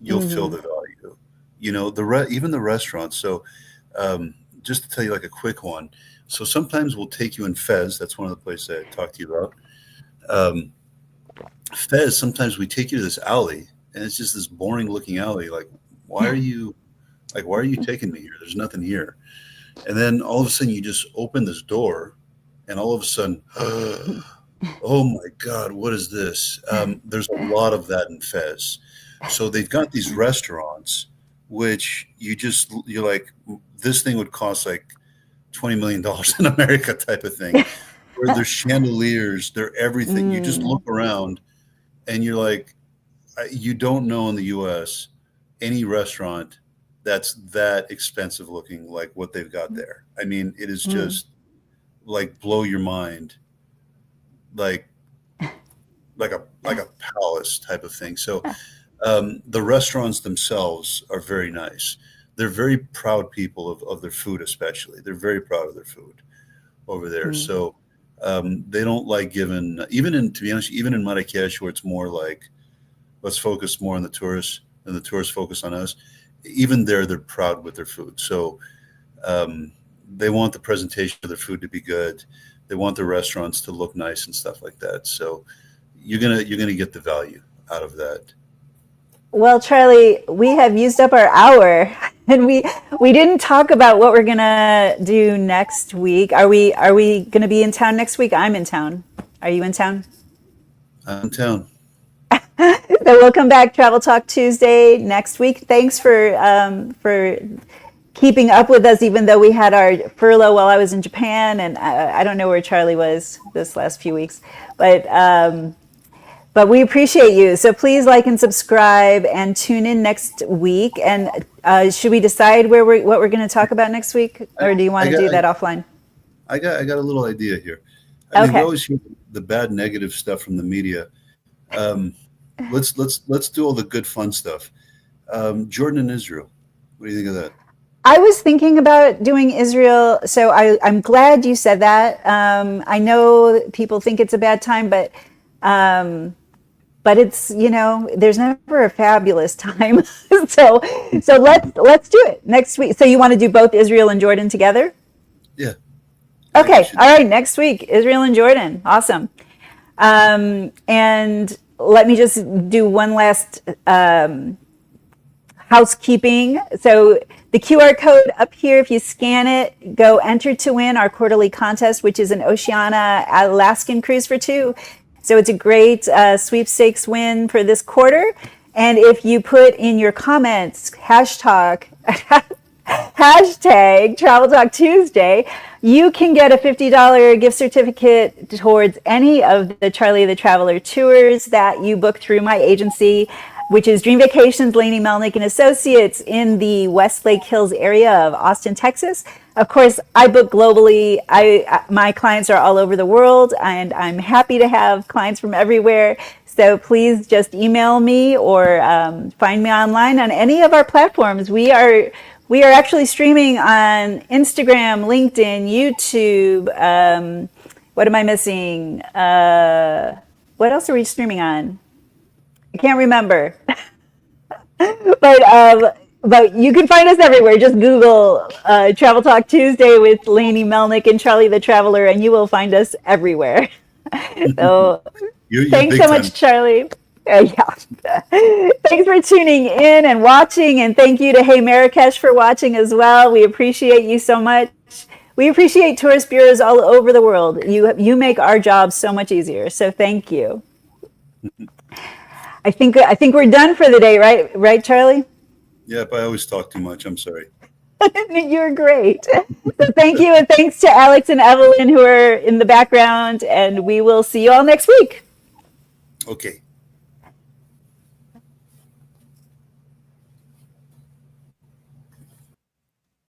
you'll feel Hmm. the value. Even the restaurants. So, just to tell you like a quick one. So sometimes we'll take you in Fez. That's one of the places I talked to you about. Um, Fez. Sometimes we take you to this alley, and it's just this boring looking alley. Like, why are you why are you taking me here? There's nothing here. And then all of a sudden, you just open this door, and all of a sudden, oh my God, what is this? There's a lot of that in Fez. So they've got these restaurants, which you're like, this thing would cost like $20 million in America type of thing, where there's chandeliers, they're everything. You just Mm, look around and you're like, you don't know in the US any restaurant that's that expensive looking like what they've got there. I mean, it is mm, just like blow your mind, like like a palace type of thing. So the restaurants themselves are very nice. They're very proud people of their food, especially. They're very proud of their food over there. mm. So they don't like giving, to be honest, even in Marrakesh, where it's more like, let's focus more on the tourists and the tourists focus on us. Even there, they're proud with their food. So they want the presentation of their food to be good. They want the restaurants to look nice and stuff like that. So you're gonna get the value out of that. Well, Charlie, we have used up our hour, and we didn't talk about what we're gonna do next week. Are we gonna be in town next week? I'm in town. Are you in town? I'm in town. So we'll come back Travel Talk Tuesday next week. Thanks for keeping up with us, even though we had our furlough while I was in Japan, and I don't know where Charlie was this last few weeks, but. But we appreciate you. So please like and subscribe and tune in next week. And should we decide what we're going to talk about next week, I, or do you want I to got do that offline? I got a little idea here. I mean, we Okay. always hear the bad, negative stuff from the media. Um, let's do all the good, fun stuff. Jordan and Israel. What do you think of that? I was thinking about doing Israel, so I'm glad you said that. I know people think it's a bad time, um, but it's there's never a fabulous time. so let's do it next week. So you want to do both Israel and Jordan together? Yeah, I think we Okay, should. all right, next week, Israel and Jordan. Awesome. And let me just do one last housekeeping. So the QR code up here, if you scan it, go enter to win our quarterly contest, which is an Oceania Alaskan cruise for two. So it's a great sweepstakes win for this quarter. And if you put in your comments hashtag Travel Talk Tuesday, you can get a $50 gift certificate towards any of the Charlie the Traveler tours that you book through my agency, which is Dream Vacations, Lainey, Melnick and Associates in the Westlake Hills area of Austin, Texas. Of course, I book globally. My clients are all over the world, and I'm happy to have clients from everywhere. So please just email me or find me online on any of our platforms. We are actually streaming on Instagram, LinkedIn, YouTube. What am I missing? What else are we streaming on? I can't remember. But But you can find us everywhere. Just Google Travel Talk Tuesday with Lainey Melnick and Charlie the Traveler, and you will find us everywhere. So You're thanks big so time. much, Charlie. Yeah. Thanks for tuning in and watching, and thank you to Hey Marrakesh for watching as well. We appreciate you so much. We appreciate tourist bureaus all over the world. You make our job so much easier. So thank you. I think we're done for the day, right? Right, Charlie? Yep, I always talk too much. I'm sorry. You're great. So thank you, and thanks to Alex and Evelyn who are in the background, and we will see you all next week. Okay.